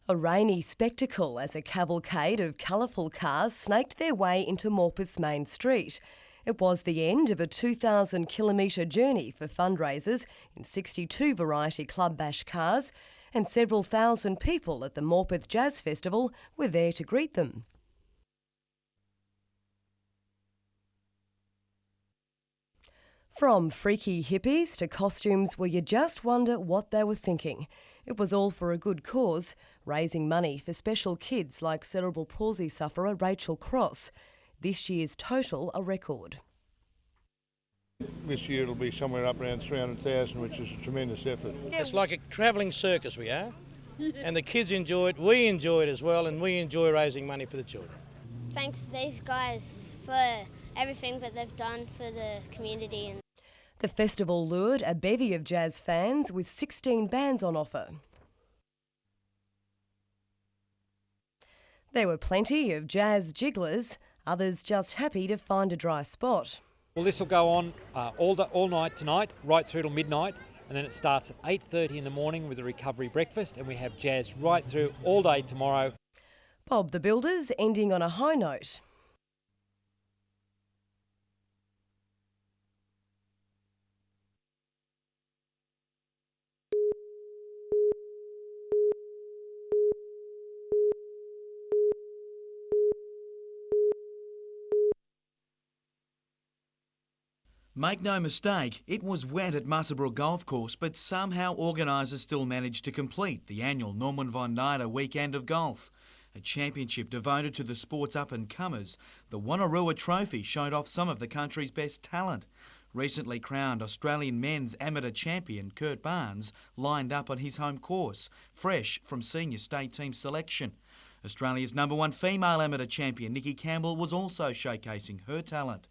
A rainy spectacle as a cavalcade of colourful cars snaked their way into Morpeth's main street. It was the end of a 2,000-kilometre journey for fundraisers in 62 variety Club Bash cars, and several thousand people at the Morpeth Jazz Festival were there to greet them. From freaky hippies to costumes where you just wonder what they were thinking. It was all for a good cause, raising money for special kids like cerebral palsy sufferer Rachel Cross. This year's total a record. This year it'll be somewhere up around 300,000, which is a tremendous effort. It's like a travelling circus we are, and the kids enjoy it, we enjoy it as well, and we enjoy raising money for the children. Thanks to these guys for everything that they've done for the community. The festival lured a bevy of jazz fans with 16 bands on offer. There were plenty of jazz jigglers, others just happy to find a dry spot. Well, this will go on all night tonight, right through till midnight, and then it starts at 8:30 in the morning with a recovery breakfast, and we have jazz right through all day tomorrow. Bob the Builders ending on a high note. Make no mistake, it was wet at Musselburgh Golf Course, but somehow organisers still managed to complete the annual Norman von Nida Weekend of Golf. A championship devoted to the sport's up-and-comers, the Wanneroo Trophy showed off some of the country's best talent. Recently crowned Australian men's amateur champion Kurt Barnes lined up on his home course, fresh from senior state team selection. Australia's #1 female amateur champion Nikki Campbell was also showcasing her talent.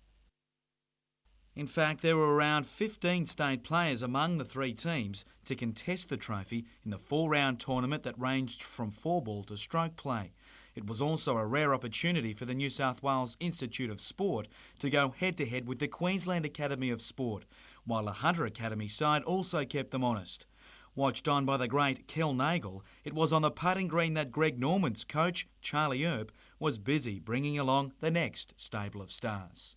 In fact, there were around 15 state players among the three teams to contest the trophy in the 4-round tournament that ranged from 4-ball to stroke play. It was also a rare opportunity for the New South Wales Institute of Sport to go head-to-head with the Queensland Academy of Sport, while the Hunter Academy side also kept them honest. Watched on by the great Kel Nagel, it was on the putting green that Greg Norman's coach, Charlie Earp, was busy bringing along the next stable of stars.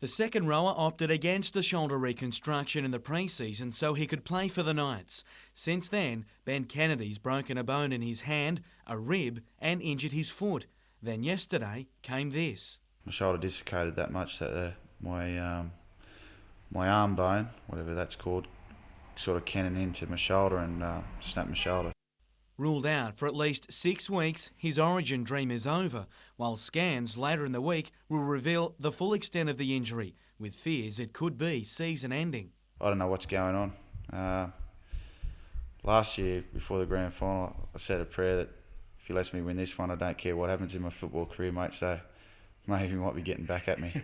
The second rower opted against a shoulder reconstruction in the pre-season so he could play for the Knights. Since then, Ben Kennedy's broken a bone in his hand, a rib and injured his foot. Then yesterday came this. My shoulder dislocated that much that my arm bone, whatever that's called, sort of cannoned into my shoulder and snapped my shoulder. Ruled out for at least 6 weeks, his Origin dream is over, while scans later in the week will reveal the full extent of the injury, with fears it could be season-ending. I don't know what's going on. Last year, before the grand final, I said a prayer that if he lets me win this one, I don't care what happens in my football career, mate, so maybe he might be getting back at me.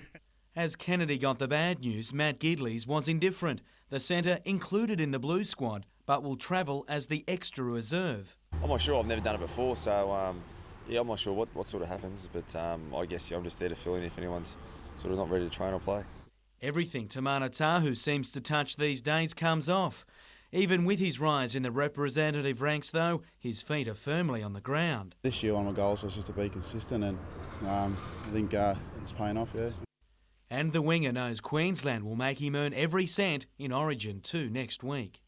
As Kennedy got the bad news, Matt Gidley's was indifferent. The centre included in the Blue squad, but will travel as the extra reserve. I'm not sure, I've never done it before, so I'm not sure what sort of happens, but I guess I'm just there to fill in if anyone's sort of not ready to train or play. Everything Tamana Tahu seems to touch these days comes off. Even with his rise in the representative ranks though, his feet are firmly on the ground. This year one of my goals was just to be consistent and I think it's paying off, yeah. And the winger knows Queensland will make him earn every cent in Origin 2 next week.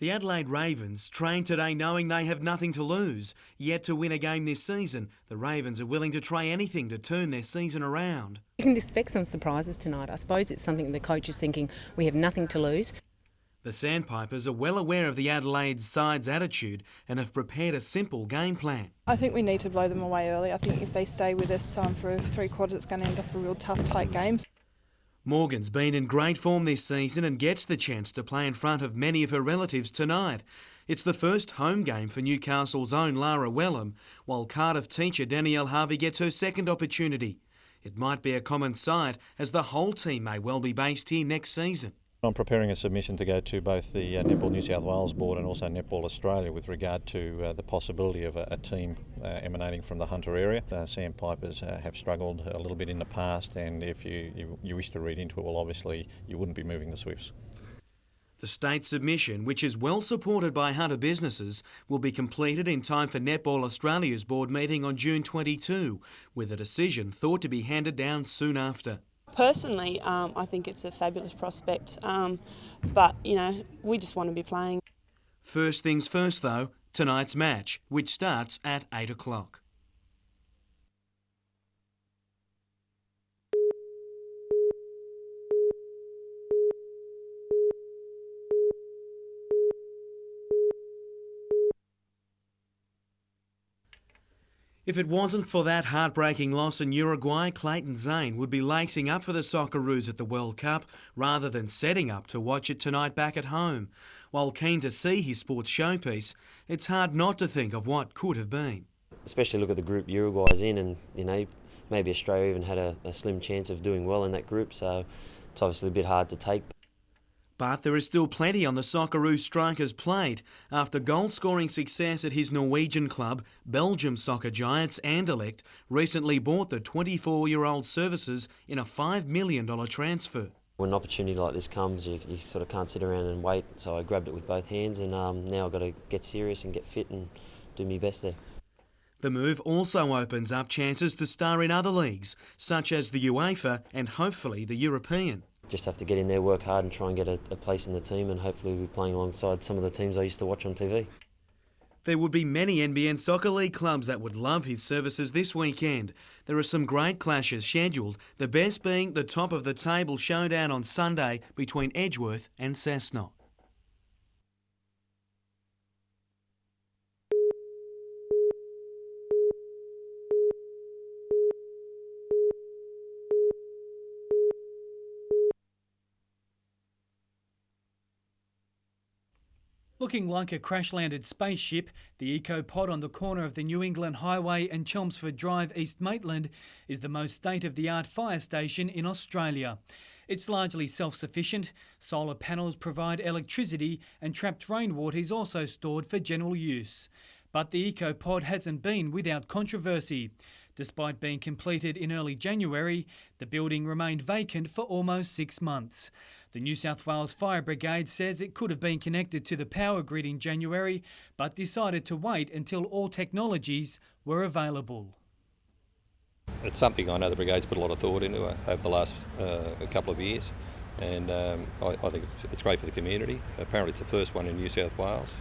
The Adelaide Ravens train today knowing they have nothing to lose. Yet to win a game this season, the Ravens are willing to try anything to turn their season around. You can expect some surprises tonight. I suppose it's something the coach is thinking, we have nothing to lose. The Sandpipers are well aware of the Adelaide side's attitude and have prepared a simple game plan. I think we need to blow them away early. I think if they stay with us for 3 quarters, it's going to end up a real tough, tight game. Morgan's been in great form this season and gets the chance to play in front of many of her relatives tonight. It's the first home game for Newcastle's own Lara Wellham, while Cardiff teacher Danielle Harvey gets her second opportunity. It might be a common sight as the whole team may well be based here next season. I'm preparing a submission to go to both the Netball New South Wales Board and also Netball Australia with regard to the possibility of a team emanating from the Hunter area. Sandpipers have struggled a little bit in the past, and if you wish to read into it, well, obviously you wouldn't be moving the Swifts. The state submission, which is well supported by Hunter businesses, will be completed in time for Netball Australia's board meeting on June 22, with a decision thought to be handed down soon after. Personally, I think it's a fabulous prospect, but, we just want to be playing. First things first, though, tonight's match, which starts at 8 o'clock. If it wasn't for that heartbreaking loss in Uruguay, Clayton Zane would be lacing up for the Socceroos at the World Cup rather than setting up to watch it tonight back at home. While keen to see his sports showpiece, it's hard not to think of what could have been. Especially look at the group Uruguay's in, and maybe Australia even had a slim chance of doing well in that group, so it's obviously a bit hard to take. But there is still plenty on the Socceroos striker's plate. After goal-scoring success at his Norwegian club, Belgium soccer giants Anderlecht recently bought the 24-year-old services in a $5 million transfer. When an opportunity like this comes, you sort of can't sit around and wait, so I grabbed it with both hands, and now I've got to get serious and get fit and do my best there. The move also opens up chances to star in other leagues, such as the UEFA and hopefully the European. Just have to get in there, work hard and try and get a place in the team, and hopefully we'll be playing alongside some of the teams I used to watch on TV. There would be many NBN Soccer League clubs that would love his services this weekend. There are some great clashes scheduled, the best being the top of the table showdown on Sunday between Edgeworth and Cessnock. Looking like a crash-landed spaceship, the eco-pod on the corner of the New England Highway and Chelmsford Drive, East Maitland, is the most state-of-the-art fire station in Australia. It's largely self-sufficient, solar panels provide electricity and trapped rainwater is also stored for general use. But the eco-pod hasn't been without controversy. Despite being completed in early January, the building remained vacant for almost 6 months. The New South Wales Fire Brigade says it could have been connected to the power grid in January, but decided to wait until all technologies were available. It's something I know the Brigade's put a lot of thought into over the last couple of years, and I think it's great for the community. Apparently it's the first one in New South Wales,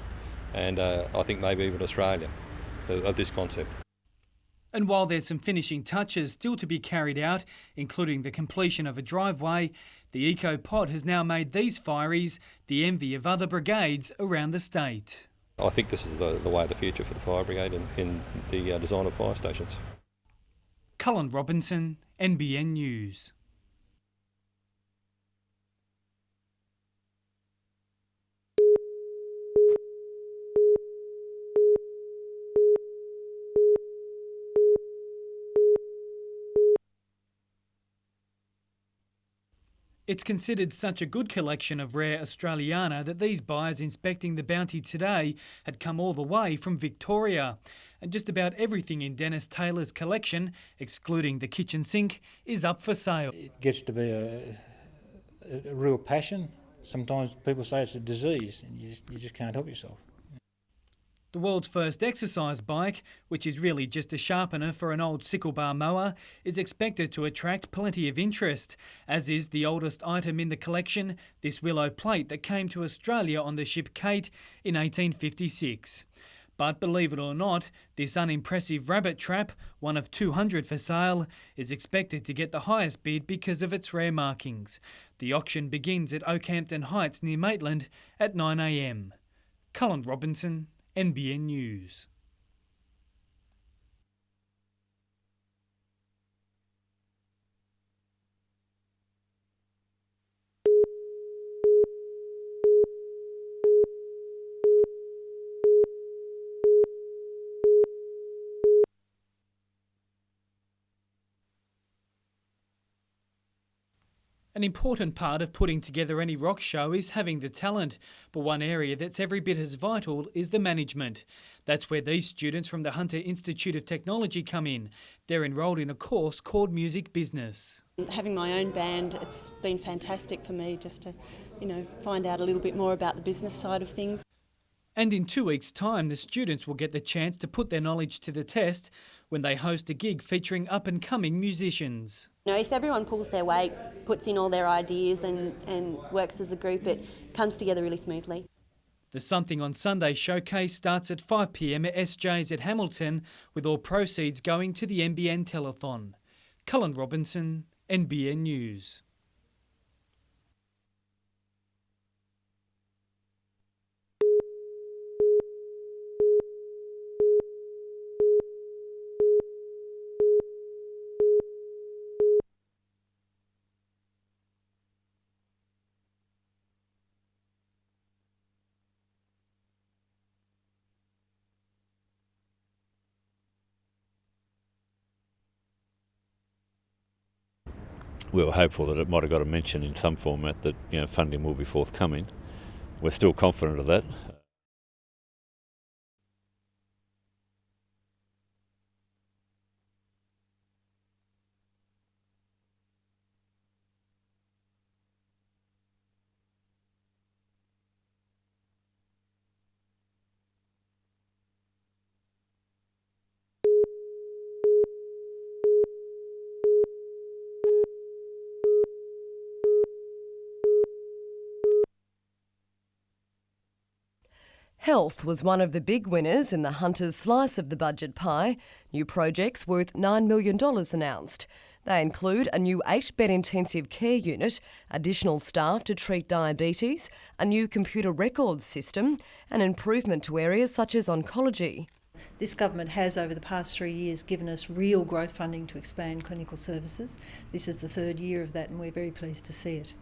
and I think maybe even Australia, of this concept. And while there's some finishing touches still to be carried out, including the completion of a driveway, the eco-pod has now made these fireys the envy of other brigades around the state. I think this is the way of the future for the Fire Brigade in the design of fire stations. Cullen Robinson, NBN News. It's considered such a good collection of rare Australiana that these buyers inspecting the bounty today had come all the way from Victoria. And just about everything in Dennis Taylor's collection, excluding the kitchen sink, is up for sale. It gets to be a real passion. Sometimes people say it's a disease and you just can't help yourself. The world's first exercise bike, which is really just a sharpener for an old sickle bar mower, is expected to attract plenty of interest, as is the oldest item in the collection, this willow plate that came to Australia on the ship Kate in 1856. But believe it or not, this unimpressive rabbit trap, one of 200 for sale, is expected to get the highest bid because of its rare markings. The auction begins at Oakhampton Heights near Maitland at 9 a.m. Cullen Robinson, NBN News. An important part of putting together any rock show is having the talent, but one area that's every bit as vital is the management. That's where these students from the Hunter Institute of Technology come in. They're enrolled in a course called Music Business. Having my own band, it's been fantastic for me just to, find out a little bit more about the business side of things. And in 2 weeks' time, the students will get the chance to put their knowledge to the test when they host a gig featuring up-and-coming musicians. If everyone pulls their weight, puts in all their ideas and works as a group, it comes together really smoothly. The Something on Sunday showcase starts at 5 p.m. at SJ's at Hamilton, with all proceeds going to the NBN Telethon. Cullen Robinson, NBN News. We were hopeful that it might have got a mention in some format that funding will be forthcoming. We're still confident of that. Health was one of the big winners in the Hunters' slice of the budget pie. New projects worth $9 million announced. They include a new 8-bed intensive care unit, additional staff to treat diabetes, a new computer records system, and improvement to areas such as oncology. This government has, over the past 3 years, given us real growth funding to expand clinical services. This is the third year of that, and we're very pleased to see it.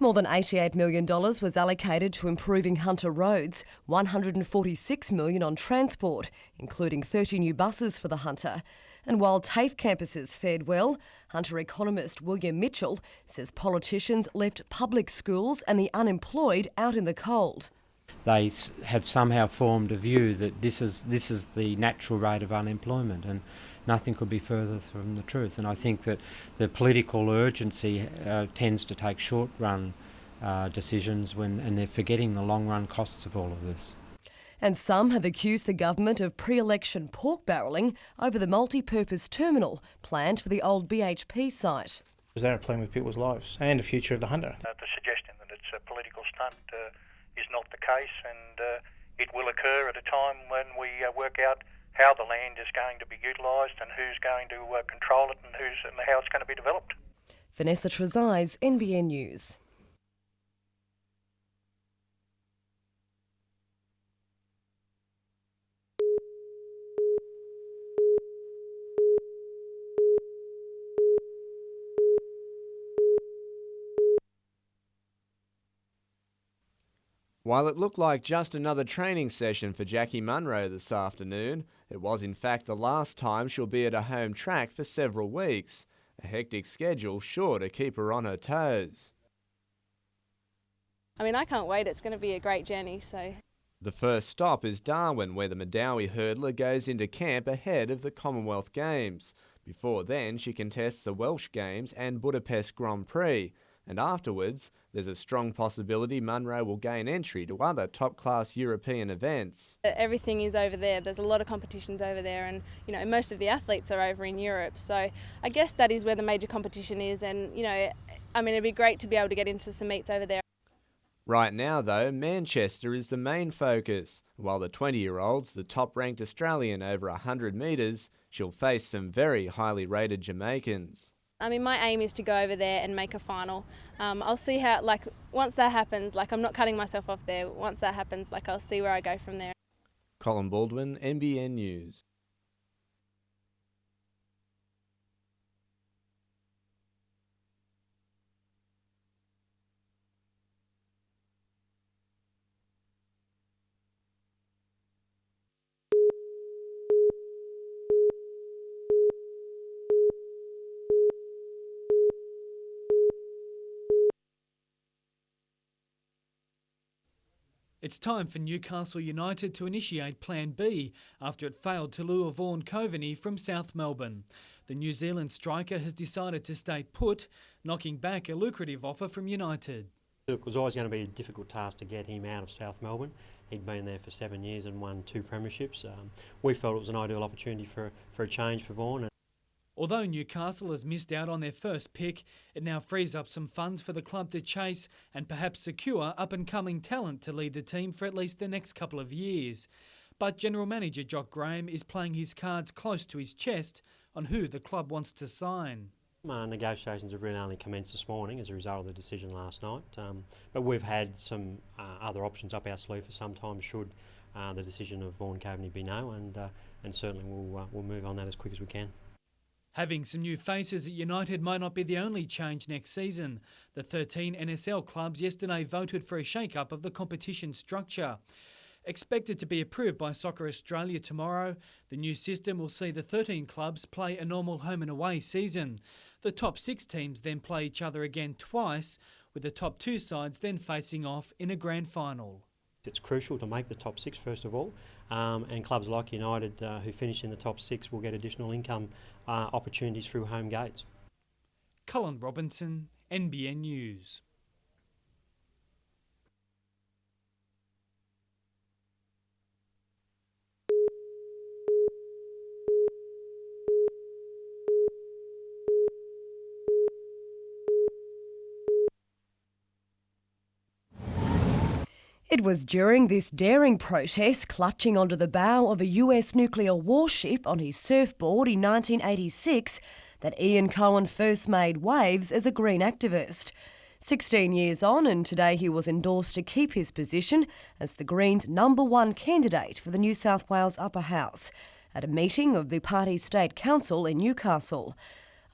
More than $88 million was allocated to improving Hunter roads, $146 million on transport, including 30 new buses for the Hunter. And while TAFE campuses fared well, Hunter economist William Mitchell says politicians left public schools and the unemployed out in the cold. They have somehow formed a view that this is the natural rate of unemployment, and nothing could be further from the truth. And I think that the political urgency tends to take short-run decisions and they're forgetting the long-run costs of all of this. And some have accused the government of pre-election pork barrelling over the multi-purpose terminal planned for the old BHP site. They are playing with people's lives and the future of the Hunter. The suggestion that it's a political stunt is not the case, and it will occur at a time when we work out how the land is going to be utilised and who's going to control it and how it's going to be developed. Vanessa Trezise, NBN News. While it looked like just another training session for Jackie Munro this afternoon, it was in fact the last time she'll be at a home track for several weeks. A hectic schedule sure to keep her on her toes. I mean, I can't wait. It's going to be a great journey, so. The first stop is Darwin, where the Madawi hurdler goes into camp ahead of the Commonwealth Games. Before then, she contests the Welsh Games and Budapest Grand Prix. And afterwards, there's a strong possibility Munro will gain entry to other top-class European events. Everything is over there. There's a lot of competitions over there, and most of the athletes are over in Europe. So I guess that is where the major competition is, and it'd be great to be able to get into some meets over there. Right now, though, Manchester is the main focus. While the 20-year-old's the top-ranked Australian over 100 metres, she'll face some very highly rated Jamaicans. My aim is to go over there and make a final. I'll see how, once that happens, I'm not cutting myself off there. Once that happens, I'll see where I go from there. Colin Baldwin, NBN News. It's time for Newcastle United to initiate Plan B after it failed to lure Vaughan Coveney from South Melbourne. The New Zealand striker has decided to stay put, knocking back a lucrative offer from United. It was always going to be a difficult task to get him out of South Melbourne. He'd been there for 7 years and won 2 premierships. We felt it was an ideal opportunity for a change for Vaughan. Although Newcastle has missed out on their first pick, it now frees up some funds for the club to chase and perhaps secure up-and-coming talent to lead the team for at least the next couple of years. But General Manager Jock Graham is playing his cards close to his chest on who the club wants to sign. Negotiations have really only commenced this morning as a result of the decision last night, but we've had some other options up our sleeve for some time should the decision of Vaughan Coveney be no, and certainly we'll move on that as quick as we can. Having some new faces at United might not be the only change next season. The 13 NSL clubs yesterday voted for a shake-up of the competition structure. Expected to be approved by Soccer Australia tomorrow, the new system will see the 13 clubs play a normal home and away season. The top 6 teams then play each other again twice, with the top 2 sides then facing off in a grand final. It's crucial to make the top 6 first of all, and clubs like United who finish in the top 6 will get additional income opportunities through home gates. Colin Robinson, NBN News. It was during this daring protest, clutching onto the bow of a US nuclear warship on his surfboard in 1986, that Ian Cohen first made waves as a Green activist. 16 years on, and today he was endorsed to keep his position as the Greens' #1 candidate for the New South Wales Upper House at a meeting of the party's State Council in Newcastle.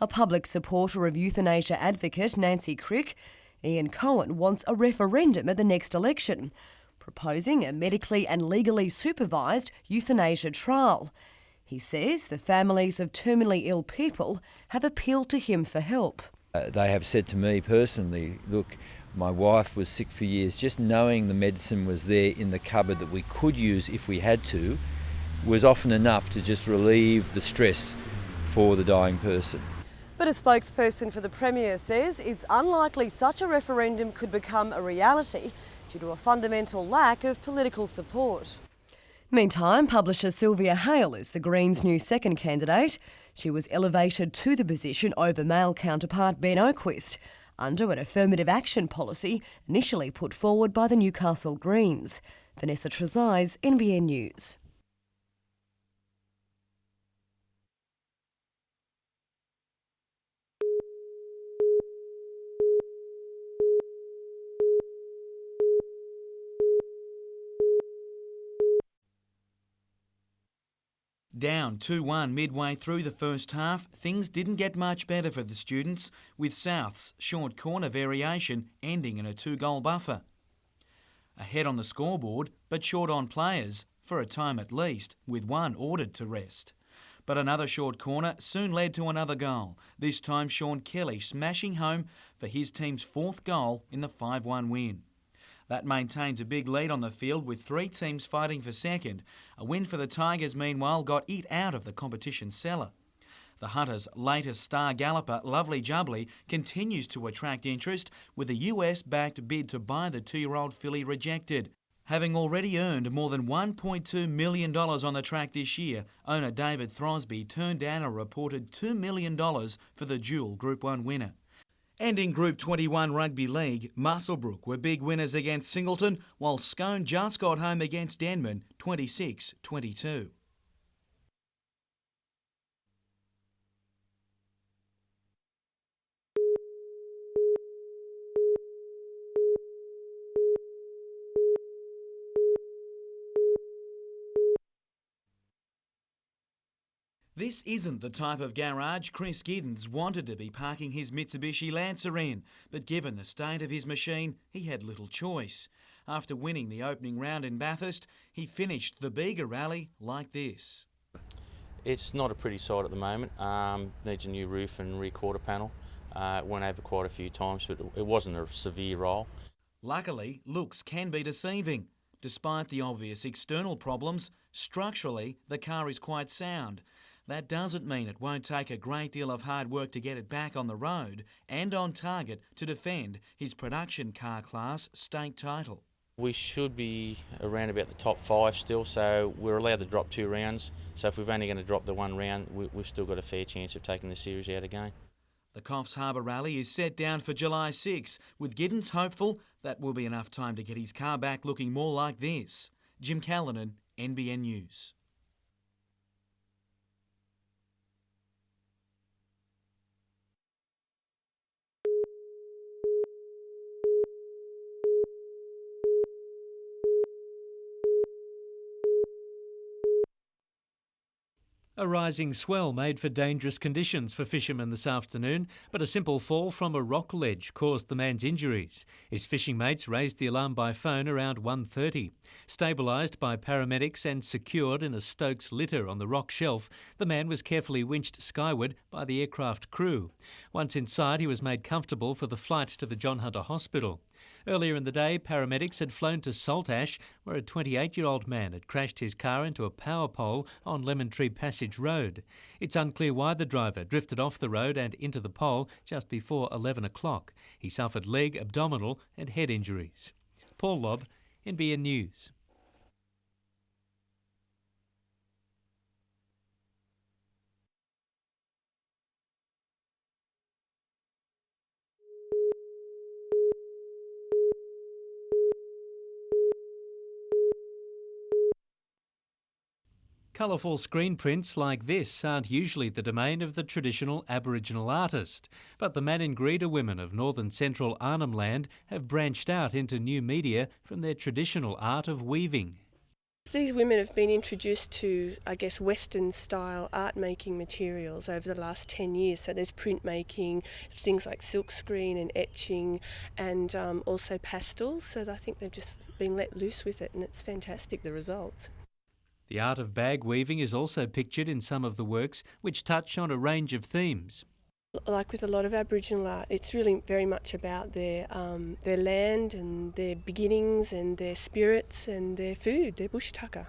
A public supporter of euthanasia advocate Nancy Crick, Ian Cohen wants a referendum at the next election, proposing a medically and legally supervised euthanasia trial. He says the families of terminally ill people have appealed to him for help. They have said to me personally, look, my wife was sick for years. Just knowing the medicine was there in the cupboard that we could use if we had to was often enough to just relieve the stress for the dying person. But a spokesperson for the Premier says it's unlikely such a referendum could become a reality due to a fundamental lack of political support. Meantime, publisher Sylvia Hale is the Greens' new second candidate. She was elevated to the position over male counterpart Ben Oquist under an affirmative action policy initially put forward by the Newcastle Greens. Vanessa Trezise, NBN News. Down 2-1 midway through the first half, things didn't get much better for the students, with South's short corner variation ending in a 2-goal buffer. Ahead on the scoreboard, but short on players, for a time at least, with one ordered to rest. But another short corner soon led to another goal, this time Sean Kelly smashing home for his team's 4th goal in the 5-1 win. That maintains a big lead on the field with 3 teams fighting for second. A win for the Tigers, meanwhile, got it out of the competition cellar. The Hunters' latest star galloper, Lovely Jubbly, continues to attract interest with a US-backed bid to buy the 2-year-old filly rejected. Having already earned more than $1.2 million on the track this year, owner David Throsby turned down a reported $2 million for the dual Group 1 winner. And in Group 21 Rugby League, Muswellbrook were big winners against Singleton, while Scone just got home against Denman 26-22. This isn't the type of garage Chris Giddens wanted to be parking his Mitsubishi Lancer in, but given the state of his machine, he had little choice. After winning the opening round in Bathurst, he finished the Bega Rally like this. It's not a pretty sight at the moment. Needs a new roof and rear quarter panel. Went over quite a few times, but it wasn't a severe roll. Luckily, looks can be deceiving. Despite the obvious external problems, structurally the car is quite sound. That doesn't mean it won't take a great deal of hard work to get it back on the road and on target to defend his production car class state title. We should be around about the top 5 still, so we're allowed to drop 2 rounds. So if we're only going to drop the 1 round, we've still got a fair chance of taking the series out again. The Coffs Harbour Rally is set down for July 6, with Giddens hopeful that will be enough time to get his car back looking more like this. Jim Callanan, NBN News. A rising swell made for dangerous conditions for fishermen this afternoon, but a simple fall from a rock ledge caused the man's injuries. His fishing mates raised the alarm by phone around 1:30. Stabilised by paramedics and secured in a Stokes litter on the rock shelf, the man was carefully winched skyward by the aircraft crew. Once inside, he was made comfortable for the flight to the John Hunter Hospital. Earlier in the day, paramedics had flown to Saltash, where a 28-year-old man had crashed his car into a power pole on Lemon Tree Passage Road. It's unclear why the driver drifted off the road and into the pole just before 11 o'clock. He suffered leg, abdominal and head injuries. Paul Lobb, NBN News. Colourful screen prints like this aren't usually the domain of the traditional Aboriginal artist, but the Maningrida women of northern central Arnhem Land have branched out into new media from their traditional art of weaving. These women have been introduced to, I guess, Western style art making materials over the last 10 years. So there's printmaking, things like silkscreen and etching, and also pastels. So I think they've just been let loose with it, and it's fantastic, the results. The art of bag weaving is also pictured in some of the works, which touch on a range of themes. Like with a lot of Aboriginal art, it's really very much about their land and their beginnings and their spirits and their food, their bush tucker.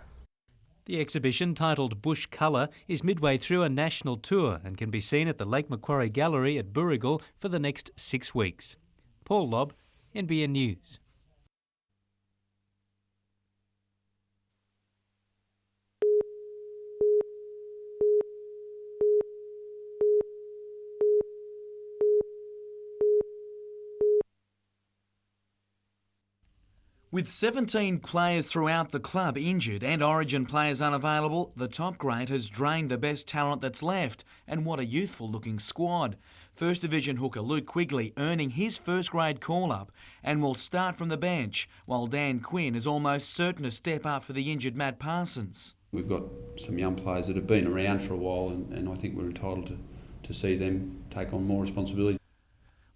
The exhibition, titled Bush Colour, is midway through a national tour and can be seen at the Lake Macquarie Gallery at Booragul for the next 6 weeks. Paul Lobb, NBN News. With 17 players throughout the club injured and Origin players unavailable, the top grade has drained the best talent that's left, and what a youthful-looking squad. First Division hooker Luke Quigley earning his first-grade call-up and will start from the bench, while Dan Quinn is almost certain to step up for the injured Matt Parsons. We've got some young players that have been around for a while, and I think we're entitled to see them take on more responsibility.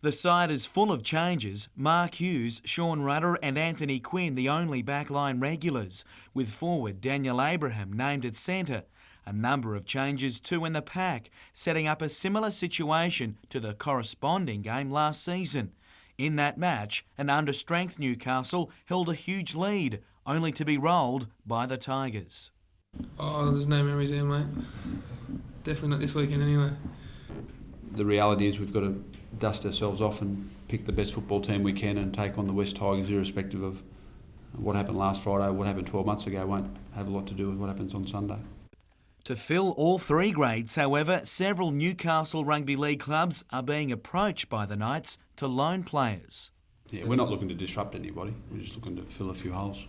The side is full of changes. Mark Hughes, Sean Rudder and Anthony Quinn the only backline regulars, with forward Daniel Abraham named at centre. A number of changes too in the pack, setting up a similar situation to the corresponding game last season. In that match, an understrength Newcastle held a huge lead, only to be rolled by the Tigers. Oh, there's no memories there, mate. Definitely not this weekend anyway. The reality is we've got to dust ourselves off and pick the best football team we can and take on the West Tigers, irrespective of what happened last Friday or what happened 12 months ago. Won't have a lot to do with what happens on Sunday. To fill all 3 grades, however, several Newcastle Rugby League clubs are being approached by the Knights to loan players. Yeah, we're not looking to disrupt anybody. We're just looking to fill a few holes.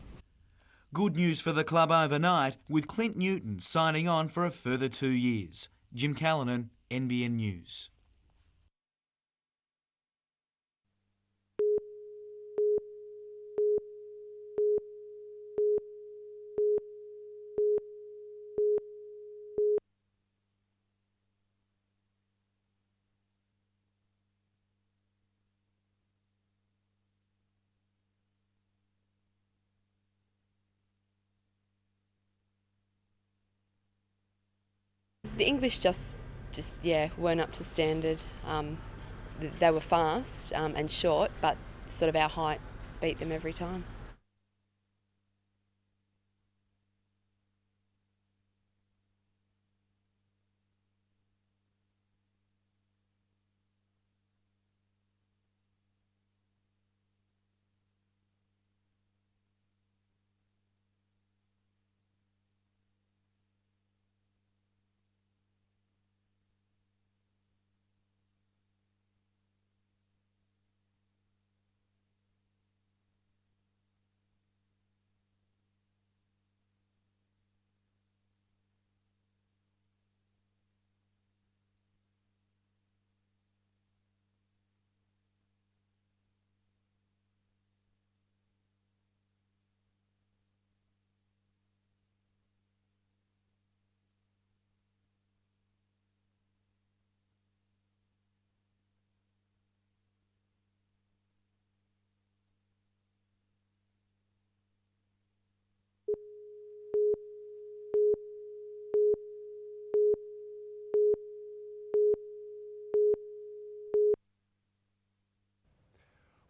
Good news for the club overnight, with Clint Newton signing on for a further 2 years. Jim Callanan, NBN News. The English just weren't up to standard. They were fast and short, but sort of our height beat them every time.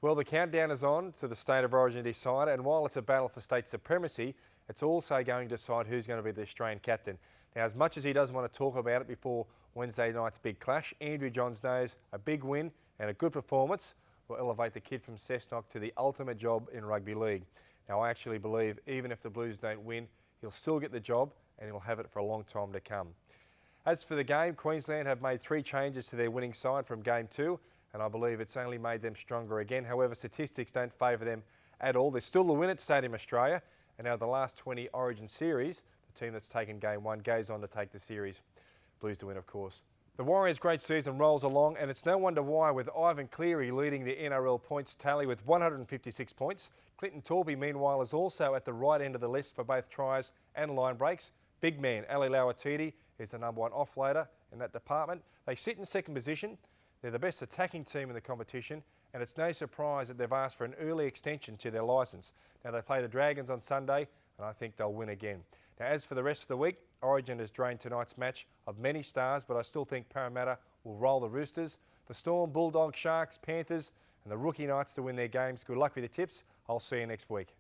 Well, the countdown is on to the State of Origin decide, and while it's a battle for state supremacy, it's also going to decide who's going to be the Australian captain. Now, as much as he doesn't want to talk about it before Wednesday night's big clash, Andrew Johns knows a big win and a good performance will elevate the kid from Cessnock to the ultimate job in rugby league. Now, I actually believe even if the Blues don't win, he'll still get the job and he'll have it for a long time to come. As for the game, Queensland have made 3 changes to their winning side from Game 2, and I believe it's only made them stronger again. However, statistics don't favour them at all. There's still the win at Stadium Australia, and out of the last 20 Origin series, The team that's taken game one goes on to take the series. Blues to win, of course. The Warriors' great season rolls along, and it's no wonder why, with Ivan Cleary leading the NRL points tally with 156 points. Clinton Torby, meanwhile, is also at the right end of the list for both tries and line breaks. Big man Ali Lauatiti is the number one offloader in that department. They sit in second position. They're the best attacking team in the competition, and it's no surprise that they've asked for an early extension to their licence. Now, they play the Dragons on Sunday, and I think they'll win again. Now, as for the rest of the week, Origin has drained tonight's match of many stars, but I still think Parramatta will roll the Roosters. The Storm, Bulldogs, Sharks, Panthers and the rookie Knights to win their games. Good luck with your tips. I'll see you next week.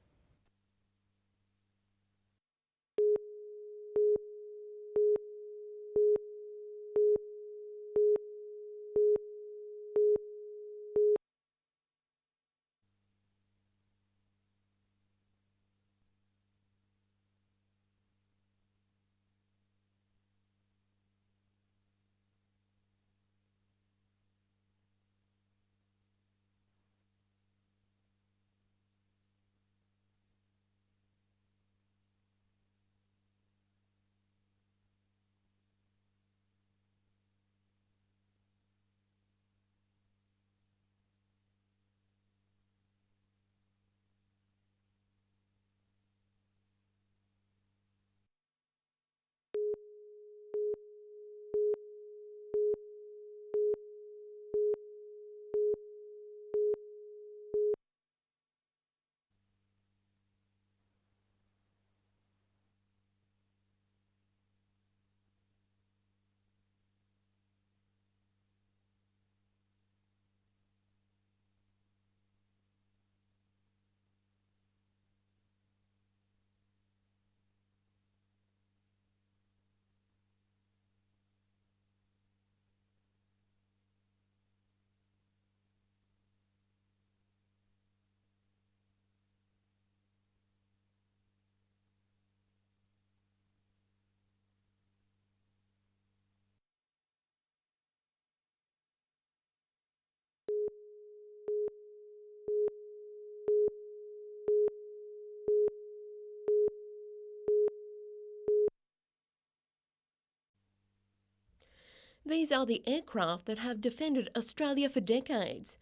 These are the aircraft that have defended Australia for decades.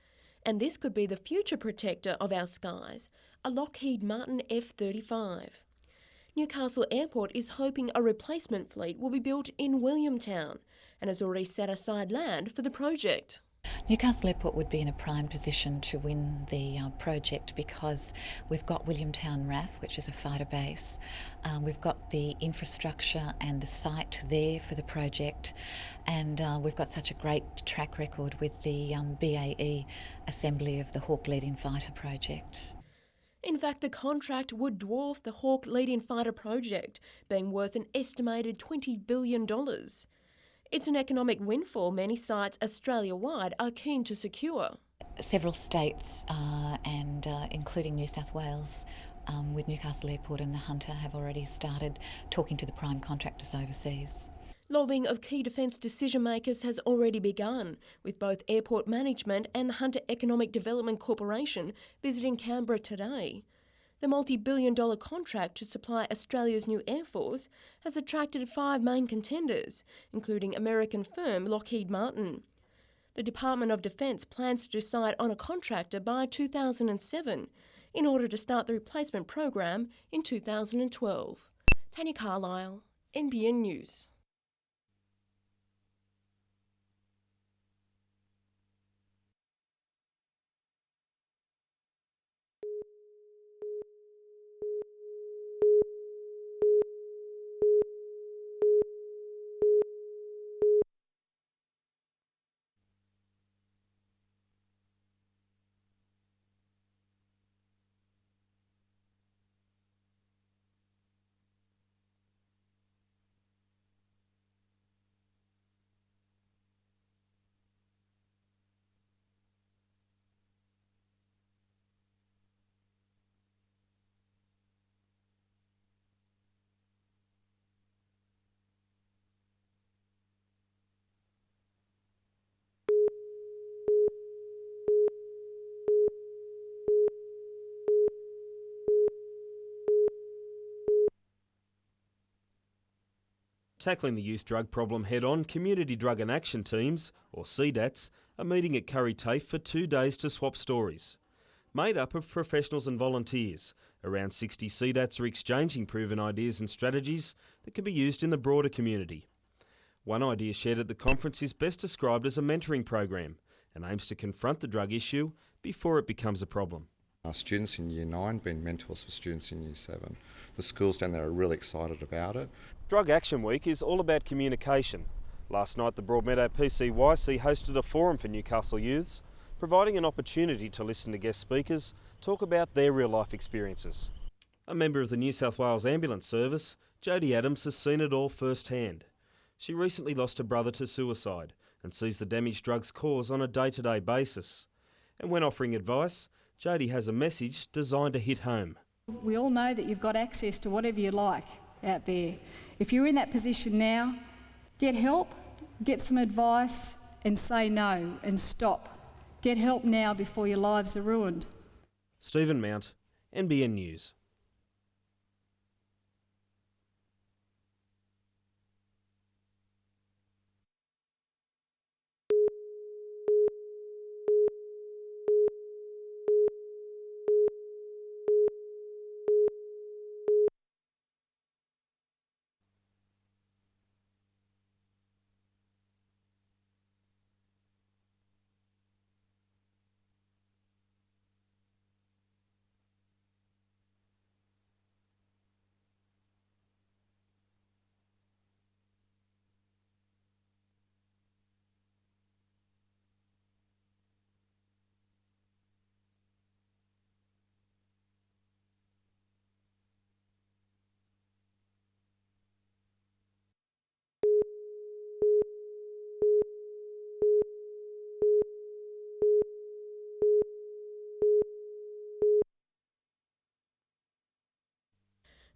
And this could be the future protector of our skies, a Lockheed Martin F-35. Newcastle Airport is hoping a replacement fleet will be built in Williamtown and has already set aside land for the project. Newcastle Airport would be in a prime position to win the project because we've got Williamtown RAF, which is a fighter base. We've got the infrastructure and the site there for the project, and we've got such a great track record with the BAE assembly of the Hawk lead-in fighter project. In fact, the contract would dwarf the Hawk lead-in fighter project, being worth an estimated $20 billion. It's an economic windfall many sites Australia-wide are keen to secure. Several states, and including New South Wales, with Newcastle Airport and the Hunter, have already started talking to the prime contractors overseas. Lobbying of key defence decision makers has already begun, with both airport management and the Hunter Economic Development Corporation visiting Canberra today. The multi-billion-dollar contract to supply Australia's new Air Force has attracted 5 main contenders, including American firm Lockheed Martin. The Department of Defence plans to decide on a contractor by 2007 in order to start the replacement program in 2012. Tanya Carlisle, NBN News. Tackling the youth drug problem head-on, Community Drug and Action Teams, or CDATs, are meeting at Curry TAFE for 2 days to swap stories. Made up of professionals and volunteers, around 60 CDATs are exchanging proven ideas and strategies that can be used in the broader community. One idea shared at the conference is best described as a mentoring program and aims to confront the drug issue before it becomes a problem. Our students in Year 9 been mentors for students in Year 7. The schools down there are really excited about it. Drug Action Week is all about communication. Last night the Broadmeadow PCYC hosted a forum for Newcastle youths, providing an opportunity to listen to guest speakers talk about their real-life experiences. A member of the New South Wales Ambulance Service, Jodie Adams has seen it all firsthand. She recently lost her brother to suicide and sees the damage drugs cause on a day-to-day basis. And when offering advice, Jodie has a message designed to hit home. We all know that you've got access to whatever you like out there. If you're in that position now, get help, get some advice and say no and stop. Get help now before your lives are ruined. Stephen Mount, NBN News.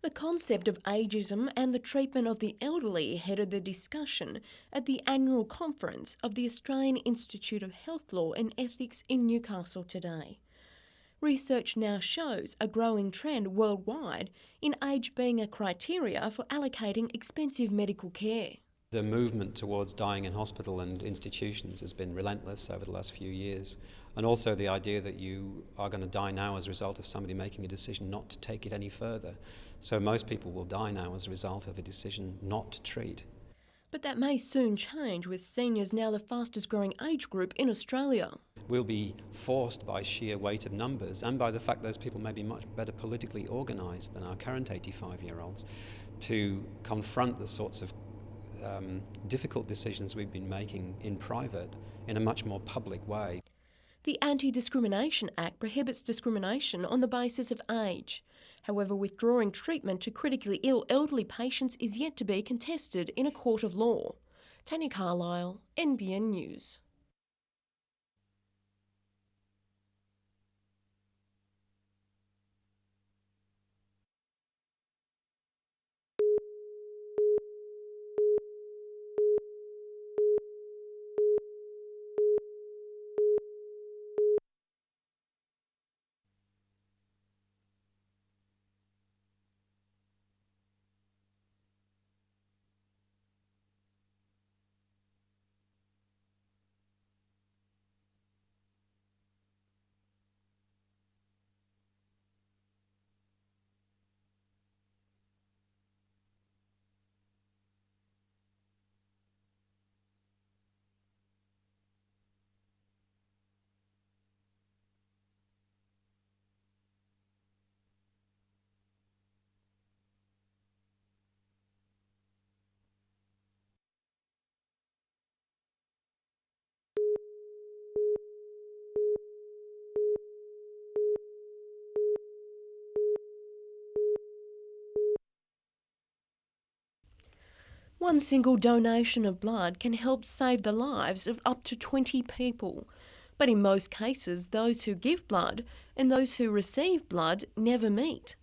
The concept of ageism and the treatment of the elderly headed the discussion at the annual conference of the Australian Institute of Health Law and Ethics in Newcastle today. Research now shows a growing trend worldwide in age being a criteria for allocating expensive medical care. The movement towards dying in hospital and institutions has been relentless over the last few years, and also the idea that you are going to die now as a result of somebody making a decision not to take it any further. So most people will die now as a result of a decision not to treat. But that may soon change, with seniors now the fastest growing age group in Australia. We'll be forced by sheer weight of numbers and by the fact those people may be much better politically organised than our current 85-year-olds to confront the sorts of difficult decisions we've been making in private in a much more public way. The Anti-Discrimination Act prohibits discrimination on the basis of age. However, withdrawing treatment to critically ill elderly patients is yet to be contested in a court of law. Tanya Carlisle, NBN News. One single donation of blood can help save the lives of up to 20 people. But in most cases, those who give blood and those who receive blood never meet.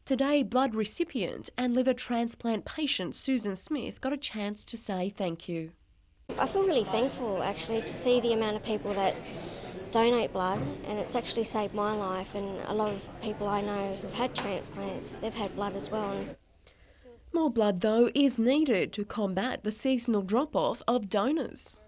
Today, blood recipient and liver transplant patient Susan Smith got a chance to say thank you. I feel really thankful actually to see the amount of people that donate blood, and it's actually saved my life, and a lot of people I know who've had transplants, they've had blood as well. More blood, though, is needed to combat the seasonal drop-off of donors.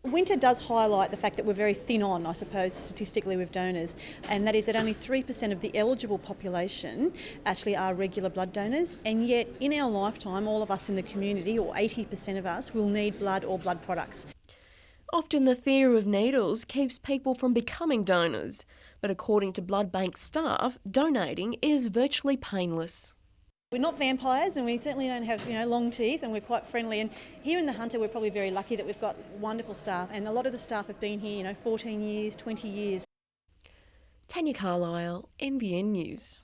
Winter does highlight the fact that we're very thin on, I suppose, statistically with donors, and that is that only 3% of the eligible population actually are regular blood donors, and yet in our lifetime, all of us in the community, or 80% of us, will need blood or blood products. Often the fear of needles keeps people from becoming donors, but according to blood bank staff, donating is virtually painless. We're not vampires, and we certainly don't have long teeth, and we're quite friendly. And here in the Hunter, we're probably very lucky that we've got wonderful staff, and a lot of the staff have been here 14 years, 20 years. Tanya Carlisle, NBN News.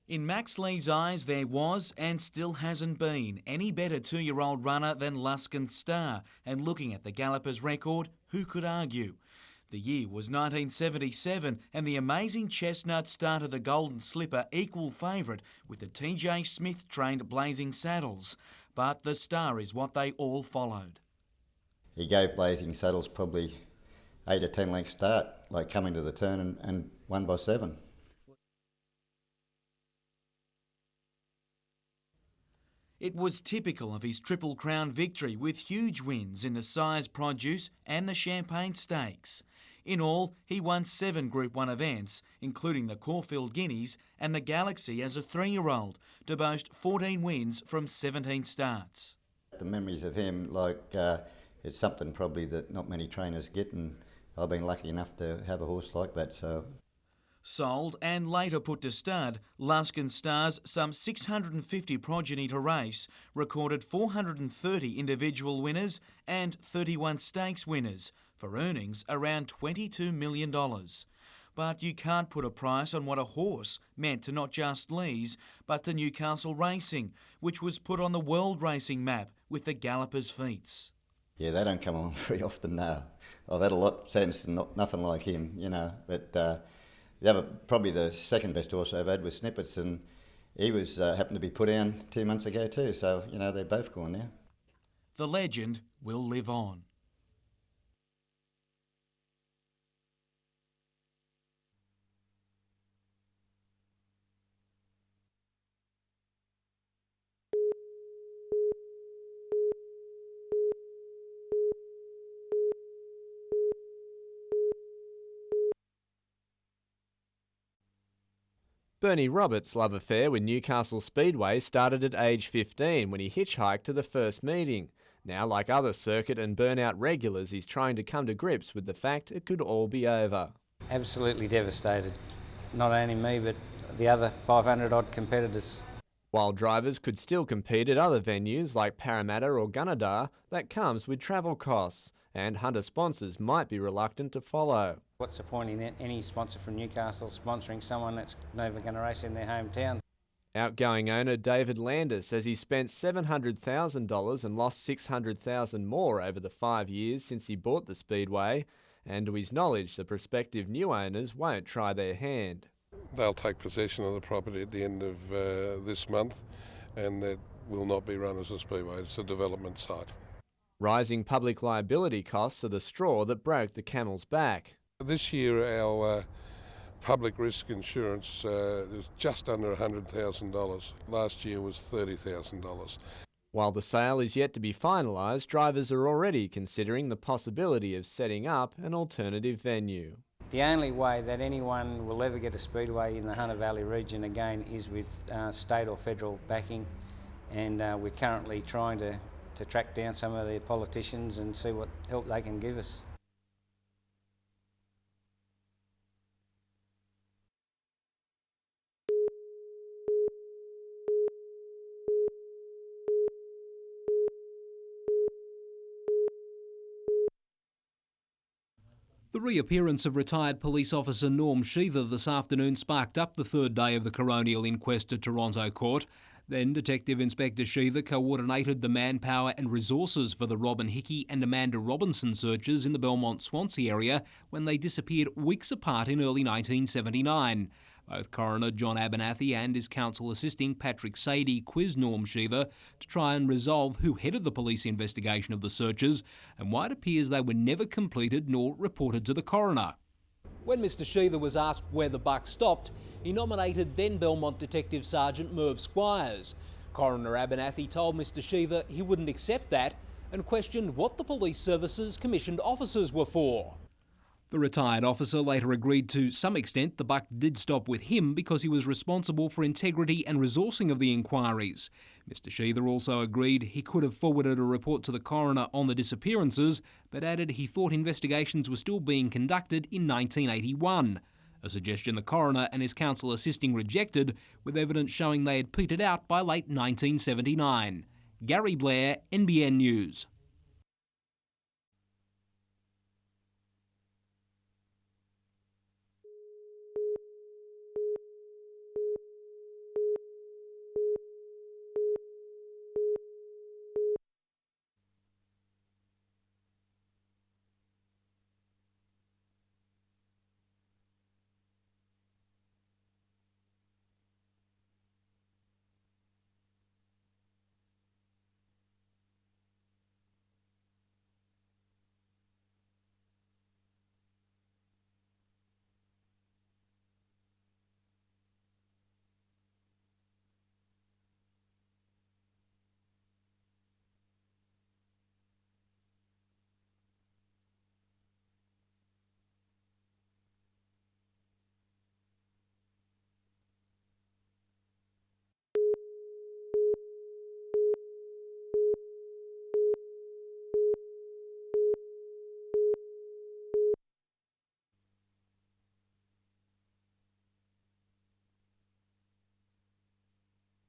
In Max Lee's eyes, there was and still hasn't been any better 2-year-old runner than Luskin Star, and looking at the Gallopers record, who could argue? The year was 1977 and the amazing chestnut started the Golden Slipper equal favourite with the TJ Smith trained Blazing Saddles, but the Star is what they all followed. He gave Blazing Saddles probably 8 or 10 length start, like coming to the turn and won by 7. It was typical of his Triple Crown victory with huge wins in the Sires Produce and the Champagne Stakes. In all, he won 7 Group 1 events, including the Caulfield Guineas and the Galaxy as a 3-year-old, to boast 14 wins from 17 starts. The memories of him, it's something probably that not many trainers get, and I've been lucky enough to have a horse like that, so... Sold and later put to stud, Luskin Star's some 650 progeny to race recorded 430 individual winners and 31 stakes winners for earnings around $22 million. But you can't put a price on what a horse meant to not just Lees, but to Newcastle racing, which was put on the world racing map with the Gallopers feats. Yeah, they don't come along very often now. I've had a lot since, nothing like him, but... probably the second best horse I've had was Snippets, and he was happened to be put down 2 months ago too, so they're both gone now. The legend will live on. Bernie Roberts' love affair with Newcastle Speedway started at age 15 when he hitchhiked to the first meeting. Now, like other circuit and burnout regulars, he's trying to come to grips with the fact it could all be over. Absolutely devastated. Not only me, but the other 500-odd competitors. While drivers could still compete at other venues like Parramatta or Gunnedah, that comes with travel costs, and Hunter sponsors might be reluctant to follow. What's the point in any sponsor from Newcastle sponsoring someone that's never going to race in their hometown? Outgoing owner David Landis says he spent $700,000 and lost $600,000 more over the 5 years since he bought the Speedway, and to his knowledge the prospective new owners won't try their hand. They'll take possession of the property at the end of this month, and it will not be run as a Speedway. It's a development site. Rising public liability costs are the straw that broke the camel's back. This year our public risk insurance is just under $100,000. Last year was $30,000. While the sale is yet to be finalised, drivers are already considering the possibility of setting up an alternative venue. The only way that anyone will ever get a speedway in the Hunter Valley region again is with state or federal backing, and we're currently trying to track down some of the politicians and see what help they can give us. The reappearance of retired police officer Norm Sheaver this afternoon sparked up the third day of the coronial inquest at Toronto Court. Then Detective Inspector Sheaver coordinated the manpower and resources for the Robin Hickey and Amanda Robinson searches in the Belmont-Swansea area when they disappeared weeks apart in early 1979. Both Coroner John Abernathy and his counsel assisting Patrick Sadie quizzed Norm Sheether to try and resolve who headed the police investigation of the searches and why it appears they were never completed nor reported to the coroner. When Mr Sheether was asked where the buck stopped, he nominated then Belmont Detective Sergeant Merv Squires. Coroner Abernathy told Mr Sheether he wouldn't accept that and questioned what the police service's commissioned officers were for. The retired officer later agreed to some extent the buck did stop with him because he was responsible for integrity and resourcing of the inquiries. Mr Sheether also agreed he could have forwarded a report to the coroner on the disappearances, but added he thought investigations were still being conducted in 1981. A suggestion the coroner and his counsel assisting rejected, with evidence showing they had petered out by late 1979. Gary Blair, NBN News.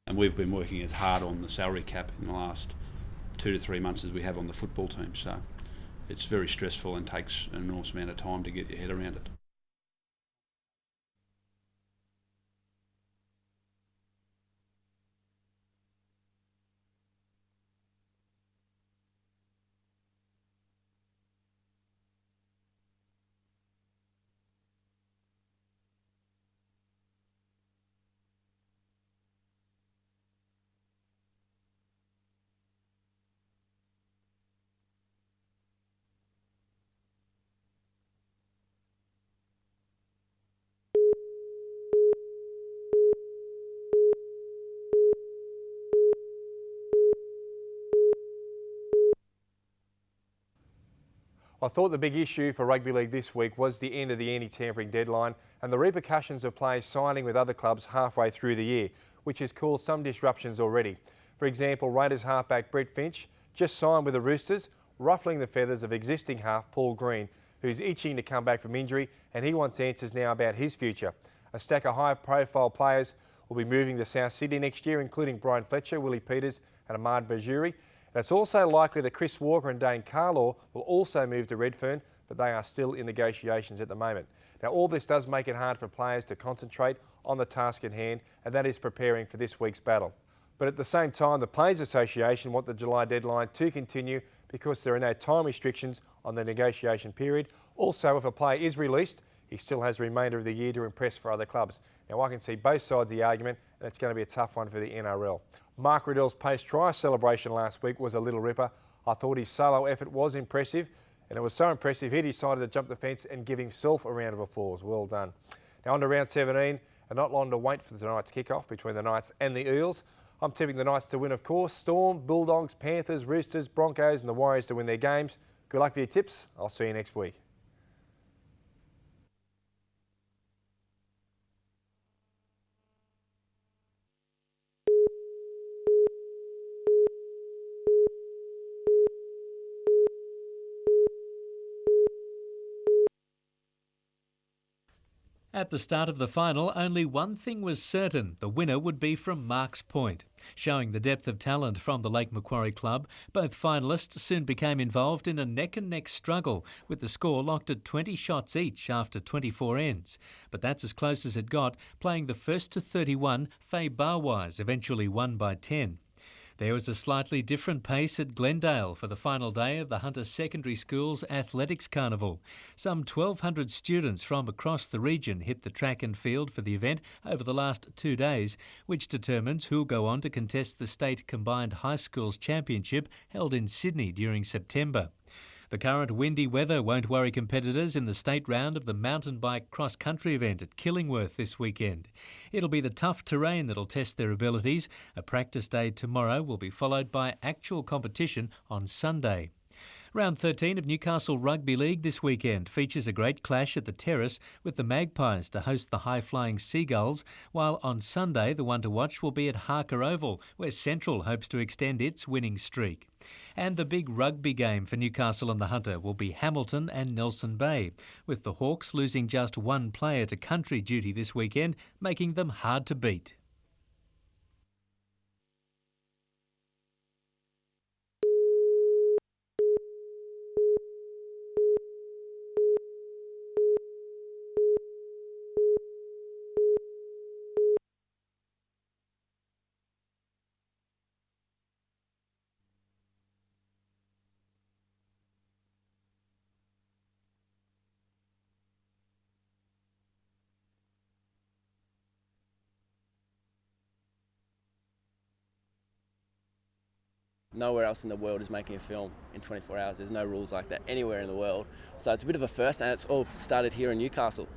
And we've been working as hard on the salary cap in the last 2 to 3 months as we have on the football team. So it's very stressful and takes an enormous amount of time to get your head around it. I thought the big issue for rugby league this week was the end of the anti-tampering deadline and the repercussions of players signing with other clubs halfway through the year, which has caused some disruptions already. For example, Raiders halfback Brett Finch just signed with the Roosters, ruffling the feathers of existing half Paul Green, who's itching to come back from injury, and he wants answers now about his future. A stack of high-profile players will be moving to South Sydney next year, including Brian Fletcher, Willie Peters and Ahmad Bajuri. And it's also likely that Chris Walker and Dane Carlaw will also move to Redfern, but they are still in negotiations at the moment. Now, all this does make it hard for players to concentrate on the task at hand, and that is preparing for this week's battle. But at the same time, the Players Association want the July deadline to continue because there are no time restrictions on the negotiation period. Also, if a player is released, he still has the remainder of the year to impress for other clubs. Now, I can see both sides of the argument, and it's going to be a tough one for the NRL. Mark Riddell's post-try celebration last week was a little ripper. I thought his solo effort was impressive, and it was so impressive he decided to jump the fence and give himself a round of applause. Well done. Now on to round 17, and not long to wait for tonight's kickoff between the Knights and the Eels. I'm tipping the Knights to win, of course. Storm, Bulldogs, Panthers, Roosters, Broncos and the Warriors to win their games. Good luck for your tips. I'll see you next week. At the start of the final, only one thing was certain. The winner would be from Marks Point. Showing the depth of talent from the Lake Macquarie club, both finalists soon became involved in a neck-and-neck struggle, with the score locked at 20 shots each after 24 ends. But that's as close as it got, playing the first to 31, Faye Barwise eventually won by 10. There was a slightly different pace at Glendale for the final day of the Hunter Secondary School's Athletics Carnival. Some 1,200 students from across the region hit the track and field for the event over the last 2 days, which determines who'll go on to contest the State Combined High Schools Championship held in Sydney during September. The current windy weather won't worry competitors in the state round of the mountain bike cross-country event at Killingworth this weekend. It'll be the tough terrain that'll test their abilities. A practice day tomorrow will be followed by actual competition on Sunday. Round 13 of Newcastle Rugby League this weekend features a great clash at the Terrace with the Magpies to host the high-flying Seagulls, while on Sunday the one to watch will be at Harker Oval, where Central hopes to extend its winning streak. And the big rugby game for Newcastle and the Hunter will be Hamilton and Nelson Bay, with the Hawks losing just one player to country duty this weekend, making them hard to beat. Nowhere else in the world is making a film in 24 hours. There's no rules like that anywhere in the world. So it's a bit of a first, and it's all started here in Newcastle.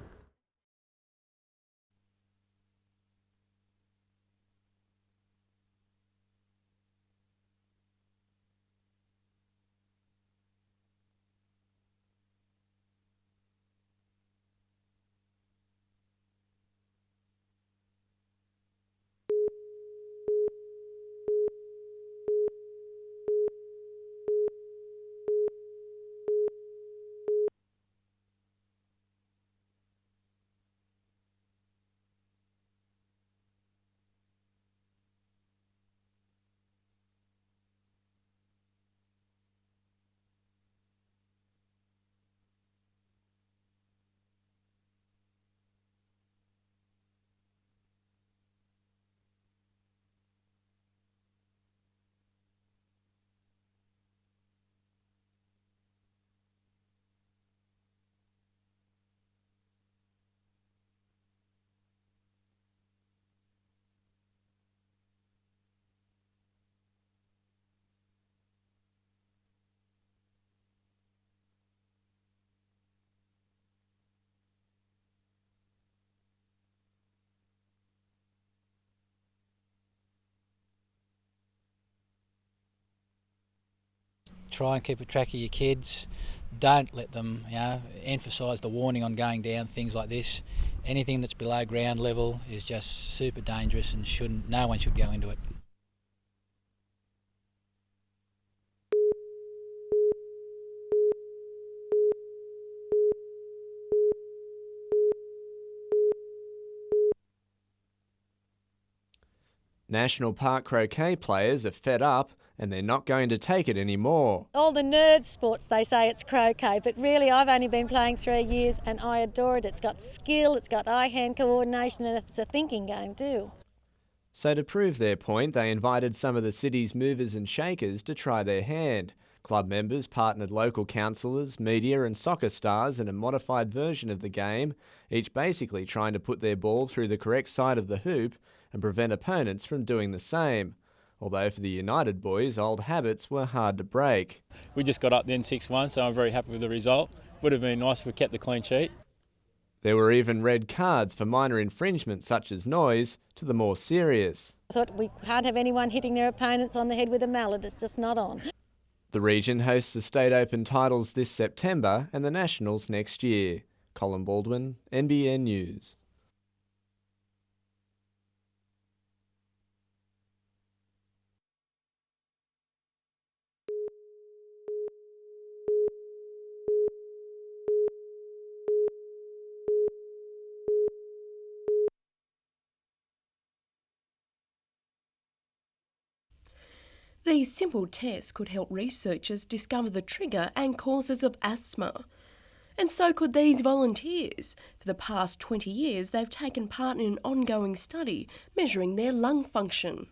Try and keep a track of your kids. Don't let them, emphasise the warning on going down, things like this. Anything that's below ground level is just super dangerous and no one should go into it. National Park croquet players are fed up and they're not going to take it anymore. All the nerd sports, they say it's croquet, but really I've only been playing 3 years and I adore it. It's got skill, it's got eye-hand coordination, and it's a thinking game too. So to prove their point, they invited some of the city's movers and shakers to try their hand. Club members partnered local councillors, media and soccer stars in a modified version of the game, each basically trying to put their ball through the correct side of the hoop and prevent opponents from doing the same. Although for the United boys, old habits were hard to break. We just got up then 6-1, so I'm very happy with the result. Would have been nice if we kept the clean sheet. There were even red cards for minor infringements such as noise to the more serious. I thought we can't have anyone hitting their opponents on the head with a mallet, it's just not on. The region hosts the State Open titles this September and the Nationals next year. Colin Baldwin, NBN News. These simple tests could help researchers discover the trigger and causes of asthma. And so could these volunteers. For the past 20 years, they've taken part in an ongoing study measuring their lung function.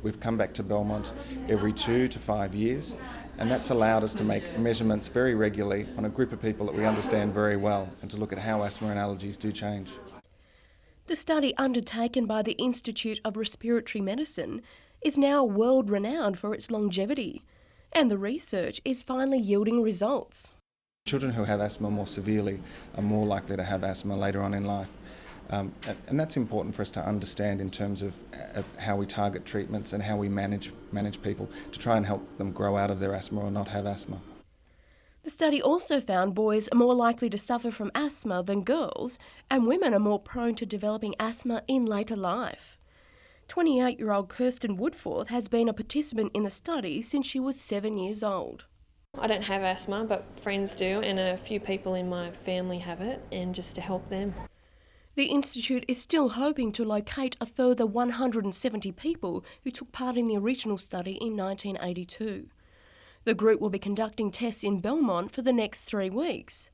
We've come back to Belmont every 2 to 5 years, and that's allowed us to make measurements very regularly on a group of people that we understand very well and to look at how asthma and allergies do change. The study undertaken by the Institute of Respiratory Medicine is now world-renowned for its longevity, and the research is finally yielding results. Children who have asthma more severely are more likely to have asthma later on in life. And that's important for us to understand in terms of how we target treatments and how we manage people to try and help them grow out of their asthma or not have asthma. The study also found boys are more likely to suffer from asthma than girls, and women are more prone to developing asthma in later life. 28-year-old Kirsten Woodforth has been a participant in the study since she was 7 years old. I don't have asthma, but friends do, and a few people in my family have it, and just to help them. The Institute is still hoping to locate a further 170 people who took part in the original study in 1982. The group will be conducting tests in Belmont for the next 3 weeks.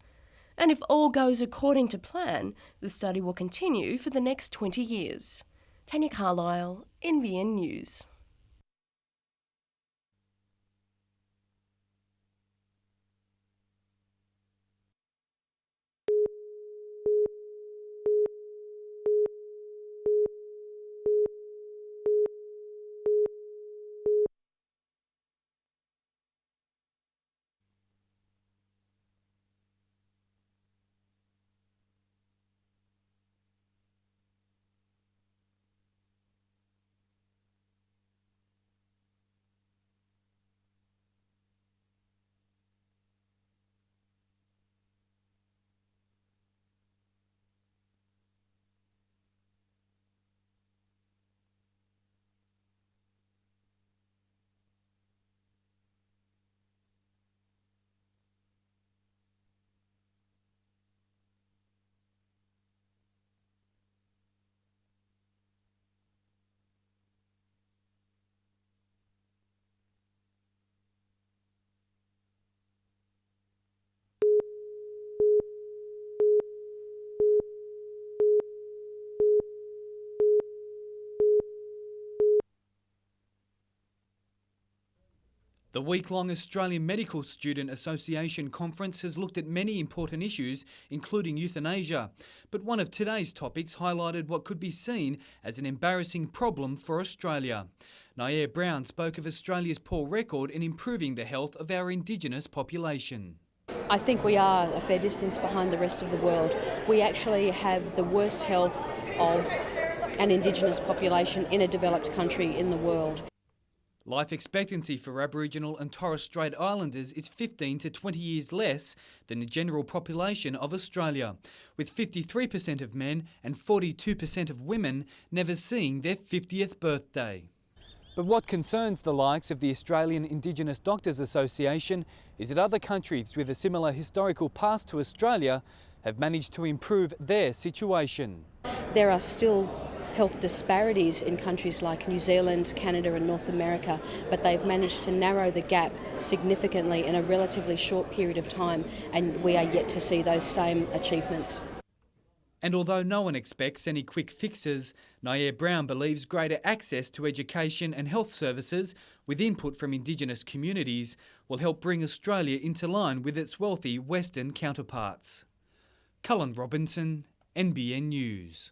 And if all goes according to plan, the study will continue for the next 20 years. Tanya Carlisle, NBN News. The week-long Australian Medical Student Association conference has looked at many important issues, including euthanasia. But one of today's topics highlighted what could be seen as an embarrassing problem for Australia. Nair Brown spoke of Australia's poor record in improving the health of our Indigenous population. I think we are a fair distance behind the rest of the world. We actually have the worst health of an Indigenous population in a developed country in the world. Life expectancy for Aboriginal and Torres Strait Islanders is 15 to 20 years less than the general population of Australia, with 53% of men and 42% of women never seeing their 50th birthday. But what concerns the likes of the Australian Indigenous Doctors Association is that other countries with a similar historical past to Australia have managed to improve their situation. There are still health disparities in countries like New Zealand, Canada and North America, but they've managed to narrow the gap significantly in a relatively short period of time, and we are yet to see those same achievements. And although no one expects any quick fixes, Nair Brown believes greater access to education and health services with input from Indigenous communities will help bring Australia into line with its wealthy Western counterparts. Cullen Robinson, NBN News.